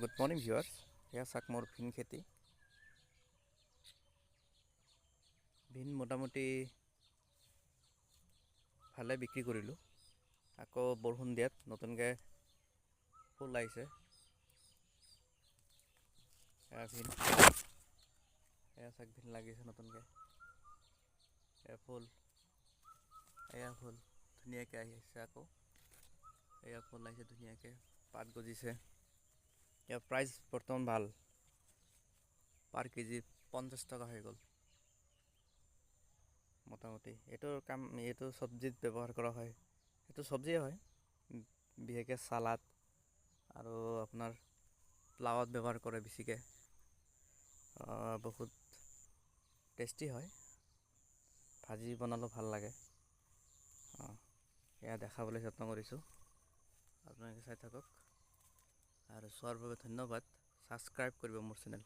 Good morning viewers. এয়া চাক মোৰ ভিন খেতি। ভিন মোটামুটি ভালে বিক্ৰী কৰিলোঁ। আকৌ বৰষুণ দিয়াত নতুনকৈ ফুল আহিছে। এয়া ভিন, এয়া চাক ভিন লাগিছে নতুনকৈ। এয়া ফুল ধুনীয়াকৈ আহিছে। আকৌ এয়া ফুল আহিছে ধুনীয়াকৈ, পাত গজিছে। ইয়াৰ প্ৰাইচ বৰ্তমান ভাল, পাৰ কেজি 50 টকা হৈ গ'ল মোটামুটি। এইটো চব্জিত ব্যৱহাৰ কৰা হয়, এইটো চব্জিয়ে হয়, বিশেষকৈ চালাড আৰু আপোনাৰ প্লাৱত ব্যৱহাৰ কৰে বেছিকৈ। বহুত টেষ্টি হয়, ভাজি বনালেও ভাল লাগে। এয়া দেখাবলৈ যত্ন কৰিছোঁ, আপোনালোকে চাই থাকক। আৰু চোৱাৰ বাবে ধন্যবাদ। ছাবস্ক্ৰাইব কৰিব মোৰ চেনেল।